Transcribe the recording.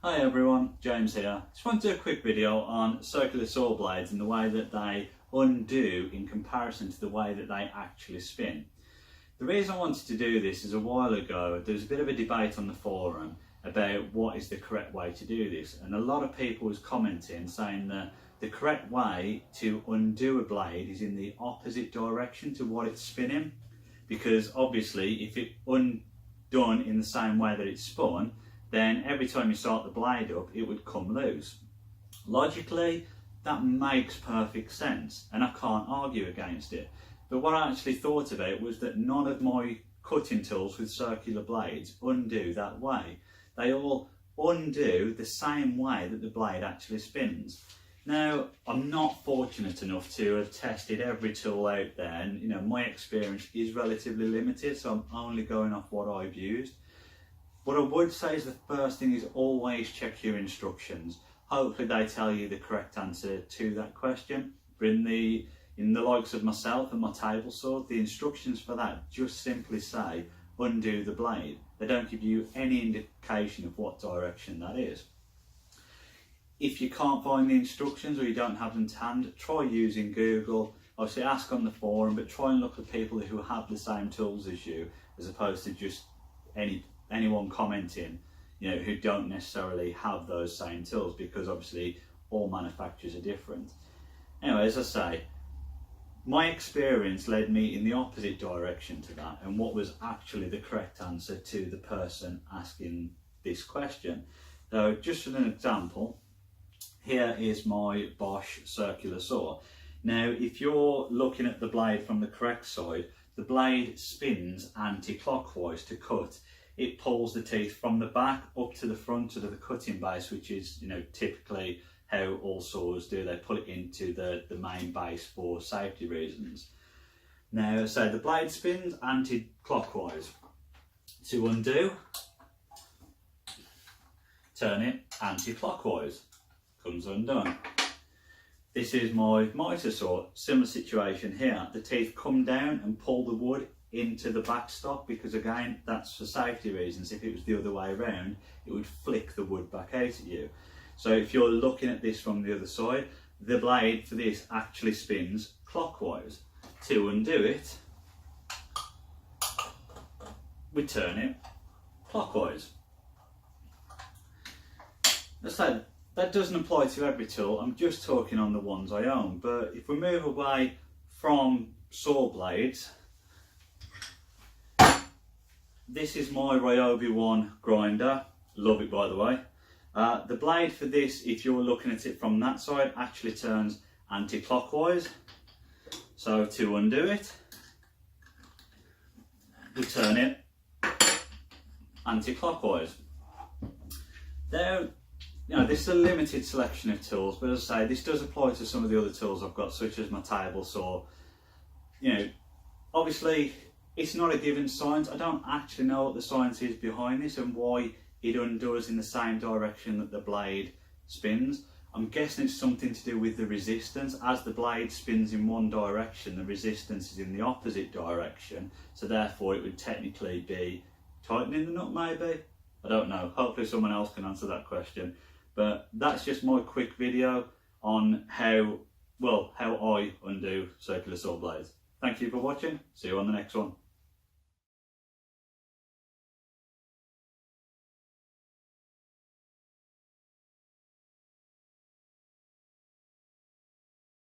Hi everyone, James here. Just want to do a quick video on circular saw blades and the way that they undo in comparison to the way that they actually spin. The reason I wanted to do this is a while ago there was a bit of a debate on the forum about what is the correct way to do this, and a lot of people was commenting saying that the correct way to undo a blade is in the opposite direction to what it's spinning, because obviously if it undone in the same way that it's spun, then every time you start the blade up it would come loose. Logically that makes perfect sense and I can't argue against it, but what I actually thought about was that none of my cutting tools with circular blades undo that way. They all undo the same way that the blade actually spins. Now I'm not fortunate enough to have tested every tool out there, and my experience is relatively limited, so I'm only going off what I've used. What I would say is the first thing is always check your instructions. Hopefully they tell you the correct answer to that question. But in the likes of myself and my table saw, the instructions for that just simply say undo the blade. They don't give you any indication of what direction that is. If you can't find the instructions or you don't have them to hand, try using Google. Obviously ask on the forum, but try and look at people who have the same tools as you, as opposed to just anyone commenting, who don't necessarily have those same tools, because obviously all manufacturers are different. Anyway, as I say, my experience led me in the opposite direction to that, and what was actually the correct answer to the person asking this question. So just as an example, here is my Bosch circular saw. Now if you're looking at the blade from the correct side, the blade spins anti-clockwise to cut. It pulls the teeth from the back up to the front of the cutting base, which is typically how all saws do. They pull it into the main base for safety reasons. Now, so the blade spins anti-clockwise. To undo, turn it anti-clockwise, comes undone. This is my miter saw, similar situation here. The teeth come down and pull the wood into the backstop, because again that's for safety reasons. If it was the other way around, it would flick the wood back out at you. So if you're looking at this from the other side, the blade for this actually spins clockwise. To undo it, we turn it clockwise. Let's say that doesn't apply to every tool, I'm just talking on the ones I own. But if we move away from saw blades, this is my Ryobi 1 grinder, love it by the way. The blade for this, if you're looking at it from that side, actually turns anti-clockwise. So to undo it, we turn it anti-clockwise. Now, this is a limited selection of tools, but as I say, this does apply to some of the other tools I've got, such as my table saw. Obviously, it's not a given science. I don't actually know what the science is behind this and why it undoes in the same direction that the blade spins. I'm guessing it's something to do with the resistance. As the blade spins in one direction, the resistance is in the opposite direction, so therefore it would technically be tightening the nut maybe? I don't know. Hopefully someone else can answer that question. But that's just my quick video on how I undo circular saw blades. Thank you for watching. See you on the next one.